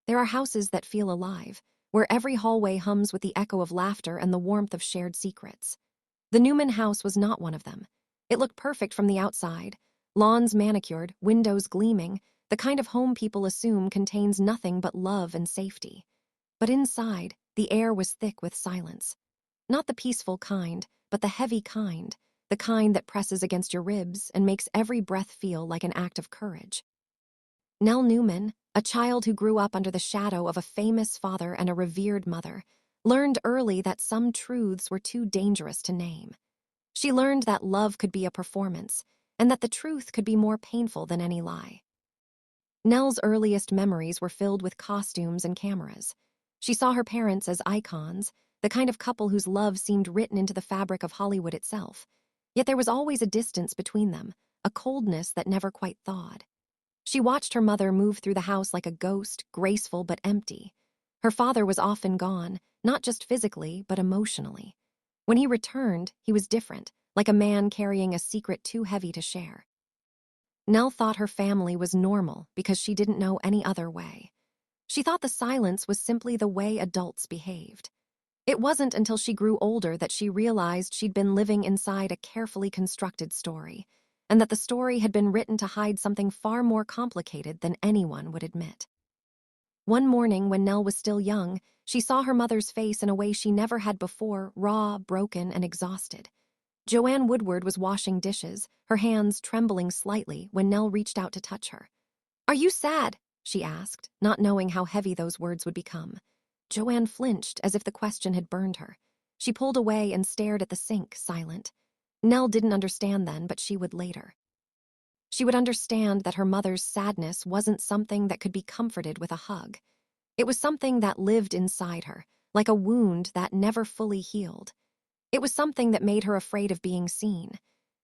There are houses that feel alive, where every hallway hums with the echo of laughter and the warmth of shared secrets. The Newman house was not one of them. It looked perfect from the outside, lawns manicured, windows gleaming, the kind of home people assume contains nothing but love and safety. But inside, the air was thick with silence. Not the peaceful kind, but the heavy kind, the kind that presses against your ribs and makes every breath feel like an act of courage. Nell Newman, a child who grew up under the shadow of a famous father and a revered mother, learned early that some truths were too dangerous to name. She learned that love could be a performance, and that the truth could be more painful than any lie. Nell's earliest memories were filled with costumes and cameras. She saw her parents as icons, the kind of couple whose love seemed written into the fabric of Hollywood itself. Yet there was always a distance between them, a coldness that never quite thawed. She watched her mother move through the house like a ghost, graceful but empty. Her father was often gone, not just physically, but emotionally. When he returned, he was different, like a man carrying a secret too heavy to share. Nell thought her family was normal because she didn't know any other way. She thought the silence was simply the way adults behaved. It wasn't until she grew older that she realized she'd been living inside a carefully constructed story, and that the story had been written to hide something far more complicated than anyone would admit. One morning, when Nell was still young, she saw her mother's face in a way she never had before, raw, broken, and exhausted. Joanne Woodward was washing dishes, her hands trembling slightly when Nell reached out to touch her. "Are you sad?" she asked, not knowing how heavy those words would become. Joanne flinched as if the question had burned her. She pulled away and stared at the sink, silent. Nell didn't understand then, but she would later. She would understand that her mother's sadness wasn't something that could be comforted with a hug. It was something that lived inside her, like a wound that never fully healed. It was something that made her afraid of being seen.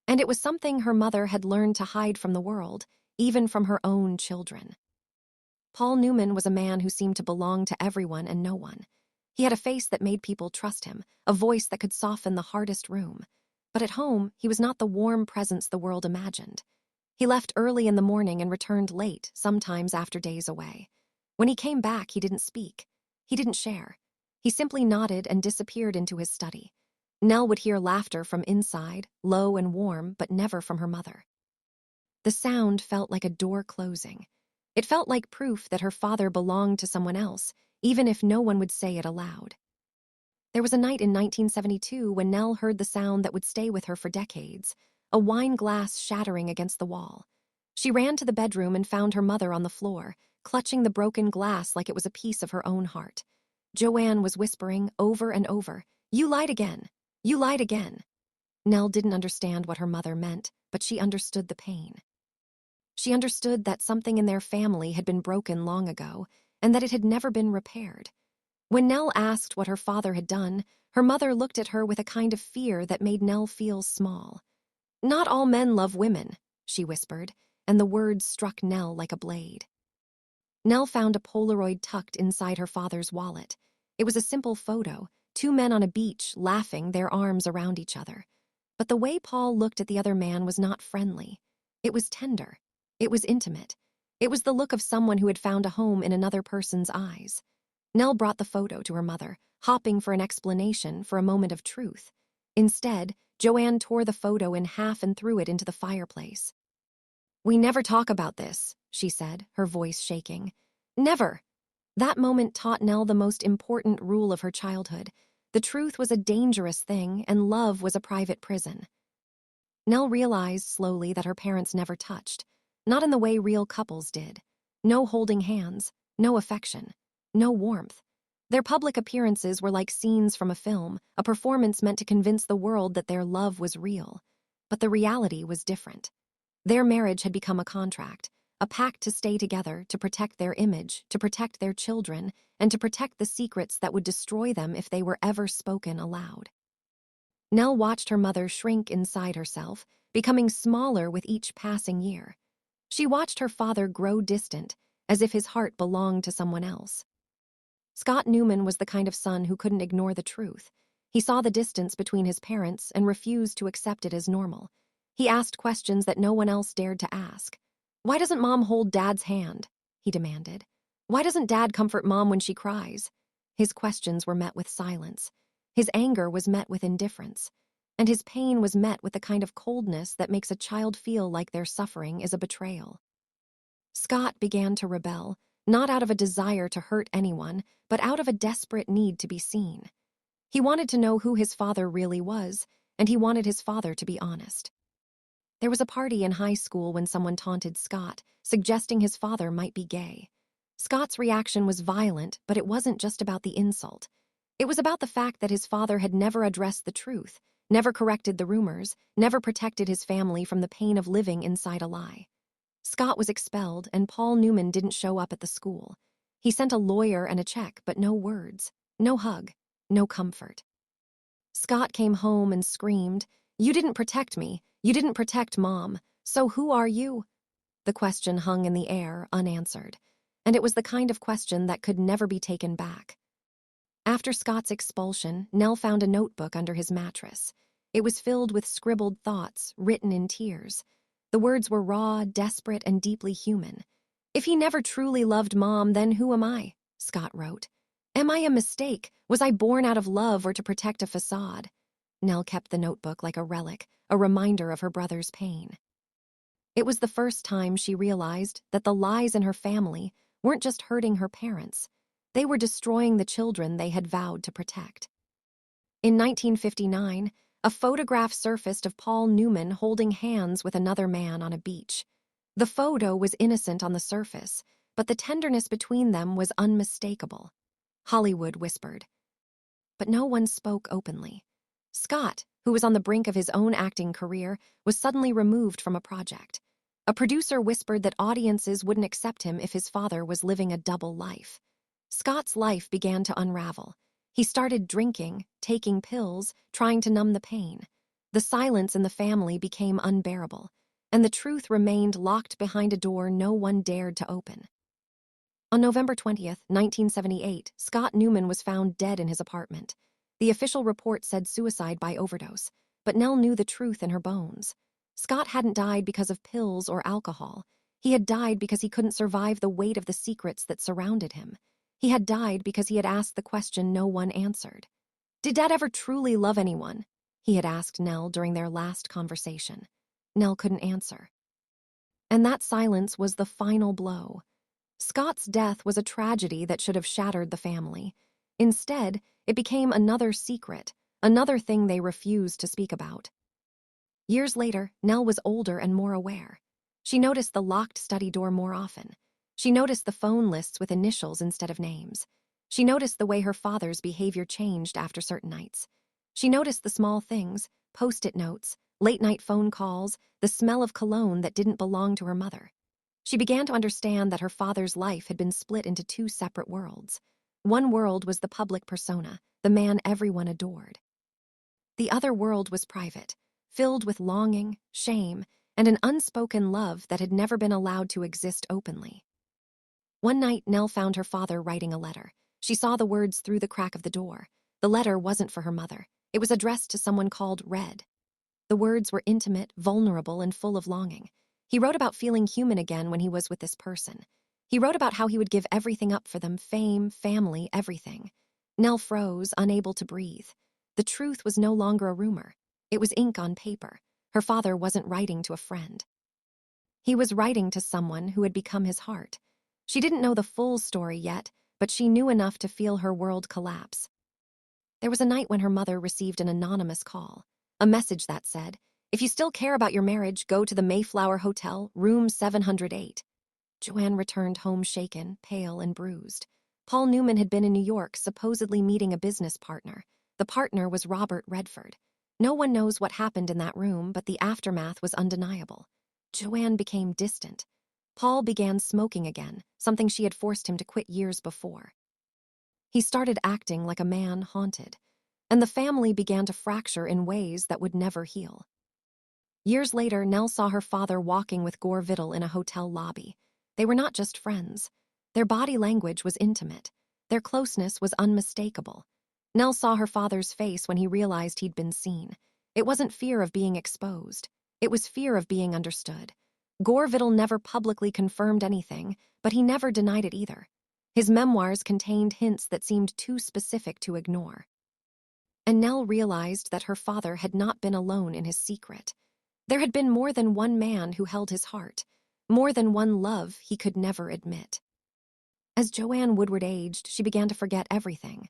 And it was something her mother had learned to hide from the world, even from her own children. Paul Newman was a man who seemed to belong to everyone and no one. He had a face that made people trust him, a voice that could soften the hardest room. But at home, he was not the warm presence the world imagined. He left early in the morning and returned late, sometimes after days away. When he came back, he didn't speak. He didn't share. He simply nodded and disappeared into his study. Nell would hear laughter from inside, low and warm, but never from her mother. The sound felt like a door closing. It felt like proof that her father belonged to someone else, even if no one would say it aloud. There was a night in 1972 when Nell heard the sound that would stay with her for decades, a wine glass shattering against the wall. She ran to the bedroom and found her mother on the floor, clutching the broken glass like it was a piece of her own heart. Joanne was whispering over and over, "You lied again. You lied again." Nell didn't understand what her mother meant, but she understood the pain. She understood that something in their family had been broken long ago, and that it had never been repaired. When Nell asked what her father had done, her mother looked at her with a kind of fear that made Nell feel small. "Not all men love women," she whispered, and the words struck Nell like a blade. Nell found a Polaroid tucked inside her father's wallet. It was a simple photo, two men on a beach, laughing, their arms around each other. But the way Paul looked at the other man was not friendly. It was tender. It was intimate. It was the look of someone who had found a home in another person's eyes. Nell brought the photo to her mother, hopping for an explanation, for a moment of truth. Instead, Joanne tore the photo in half and threw it into the fireplace. "We never talk about this," she said, her voice shaking. "Never." That moment taught Nell the most important rule of her childhood. The truth was a dangerous thing, and love was a private prison. Nell realized slowly that her parents never touched, not in the way real couples did. No holding hands, no affection, no warmth. Their public appearances were like scenes from a film, a performance meant to convince the world that their love was real. But the reality was different. Their marriage had become a contract, a pact to stay together, to protect their image, to protect their children, and to protect the secrets that would destroy them if they were ever spoken aloud. Nell watched her mother shrink inside herself, becoming smaller with each passing year. She watched her father grow distant, as if his heart belonged to someone else. Scott Newman was the kind of son who couldn't ignore the truth. He saw the distance between his parents and refused to accept it as normal. He asked questions that no one else dared to ask. "Why doesn't Mom hold Dad's hand?" he demanded. Why doesn't Dad comfort Mom when she cries? His questions were met with silence. His anger was met with indifference. And his pain was met with the kind of coldness that makes a child feel like their suffering is a betrayal. Scott began to rebel, not out of a desire to hurt anyone, but out of a desperate need to be seen. He wanted to know who his father really was, and he wanted his father to be honest. There was a party in high school when someone taunted Scott, suggesting his father might be gay. Scott's reaction was violent, but it wasn't just about the insult. It was about the fact that his father had never addressed the truth, never corrected the rumors, never protected his family from the pain of living inside a lie. Scott was expelled, and Paul Newman didn't show up at the school. He sent a lawyer and a check, but no words, no hug, no comfort. Scott came home and screamed, "You didn't protect me. You didn't protect Mom. So who are you?" The question hung in the air, unanswered. And it was the kind of question that could never be taken back. After Scott's expulsion, Nell found a notebook under his mattress. It was filled with scribbled thoughts, written in tears. The words were raw, desperate, and deeply human. "If he never truly loved Mom, then who am I?" Scott wrote. "Am I a mistake? Was I born out of love or to protect a facade?" Nell kept the notebook like a relic, a reminder of her brother's pain. It was the first time she realized that the lies in her family weren't just hurting her parents. They were destroying the children they had vowed to protect. In 1959, a photograph surfaced of Paul Newman holding hands with another man on a beach. The photo was innocent on the surface, but the tenderness between them was unmistakable. Hollywood whispered. But no one spoke openly. Scott, who was on the brink of his own acting career, was suddenly removed from a project. A producer whispered that audiences wouldn't accept him if his father was living a double life. Scott's life began to unravel. He started drinking, taking pills, trying to numb the pain. The silence in the family became unbearable, and the truth remained locked behind a door no one dared to open. On November 20th, 1978, Scott Newman was found dead in his apartment. The official report said suicide by overdose, but Nell knew the truth in her bones. Scott hadn't died because of pills or alcohol. He had died because he couldn't survive the weight of the secrets that surrounded him. He had died because he had asked the question no one answered. "Did Dad ever truly love anyone?" he had asked Nell during their last conversation. Nell couldn't answer. And that silence was the final blow. Scott's death was a tragedy that should have shattered the family. Instead, it became another secret, another thing they refused to speak about. Years later, Nell was older and more aware. She noticed the locked study door more often. She noticed the phone lists with initials instead of names. She noticed the way her father's behavior changed after certain nights. She noticed the small things, post-it notes, late-night phone calls, the smell of cologne that didn't belong to her mother. She began to understand that her father's life had been split into two separate worlds. One world was the public persona, the man everyone adored. The other world was private, filled with longing, shame, and an unspoken love that had never been allowed to exist openly. One night, Nell found her father writing a letter. She saw the words through the crack of the door. The letter wasn't for her mother. It was addressed to someone called Red. The words were intimate, vulnerable, and full of longing. He wrote about feeling human again when he was with this person. He wrote about how he would give everything up for them, fame, family, everything. Nell froze, unable to breathe. The truth was no longer a rumor. It was ink on paper. Her father wasn't writing to a friend. He was writing to someone who had become his heart. She didn't know the full story yet, but she knew enough to feel her world collapse. There was a night when her mother received an anonymous call, a message that said, "If you still care about your marriage, go to the Mayflower Hotel, room 708. Joanne returned home shaken, pale, and bruised. Paul Newman had been in New York, supposedly meeting a business partner. The partner was Robert Redford. No one knows what happened in that room, but the aftermath was undeniable. Joanne became distant. Paul began smoking again, something she had forced him to quit years before. He started acting like a man haunted, and the family began to fracture in ways that would never heal. Years later, Nell saw her father walking with Gore Vidal in a hotel lobby. They were not just friends. Their body language was intimate. Their closeness was unmistakable. Nell saw her father's face when he realized he'd been seen. It wasn't fear of being exposed. It was fear of being understood. Gore Vidal never publicly confirmed anything, but he never denied it either. His memoirs contained hints that seemed too specific to ignore. And Nell realized that her father had not been alone in his secret. There had been more than one man who held his heart, more than one love he could never admit. As Joanne Woodward aged, she began to forget everything.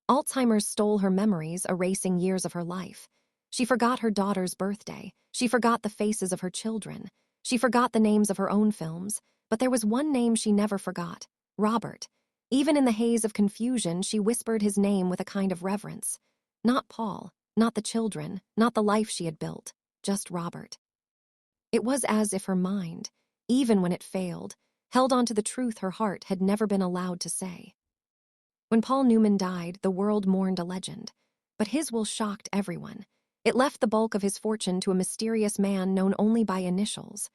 Alzheimer's stole her memories, erasing years of her life. She forgot her daughter's birthday. She forgot the faces of her children. She forgot the names of her own films. But there was one name she never forgot: Robert. Even in the haze of confusion, she whispered his name with a kind of reverence. Not Paul, not the children, not the life she had built, just Robert. It was as if her mind, even when it failed, held on to the truth her heart had never been allowed to say. When Paul Newman died, the world mourned a legend. But his will shocked everyone. It left the bulk of his fortune to a mysterious man known only by initials.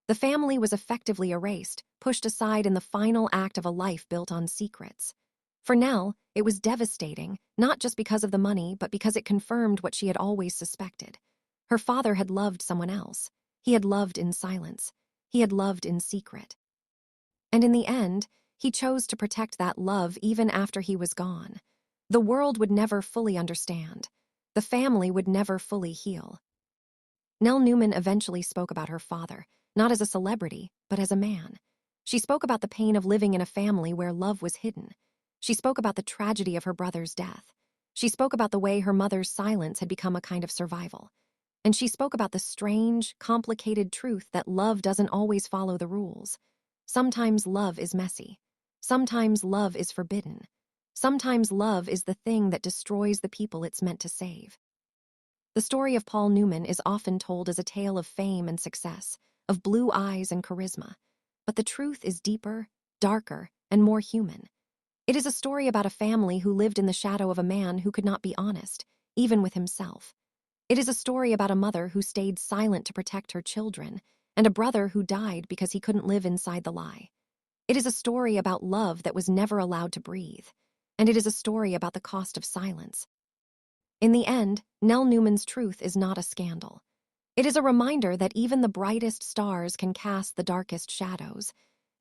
The family was effectively erased, pushed aside in the final act of a life built on secrets. For Nell, it was devastating, not just because of the money, but because it confirmed what she had always suspected. Her father had loved someone else. He had loved in silence. He had loved in secret. And in the end, he chose to protect that love even after he was gone. The world would never fully understand. The family would never fully heal. Nell Newman eventually spoke about her father, not as a celebrity, but as a man. She spoke about the pain of living in a family where love was hidden. She spoke about the tragedy of her brother's death. She spoke about the way her mother's silence had become a kind of survival. And she spoke about the strange, complicated truth that love doesn't always follow the rules. Sometimes love is messy. Sometimes love is forbidden. Sometimes love is the thing that destroys the people it's meant to save. The story of Paul Newman is often told as a tale of fame and success, of blue eyes and charisma. But the truth is deeper, darker, and more human. It is a story about a family who lived in the shadow of a man who could not be honest, even with himself. It is a story about a mother who stayed silent to protect her children, and a brother who died because he couldn't live inside the lie. It is a story about love that was never allowed to breathe, and it is a story about the cost of silence. In the end, Nell Newman's truth is not a scandal. It is a reminder that even the brightest stars can cast the darkest shadows,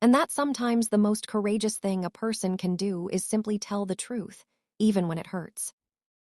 and that sometimes the most courageous thing a person can do is simply tell the truth, even when it hurts.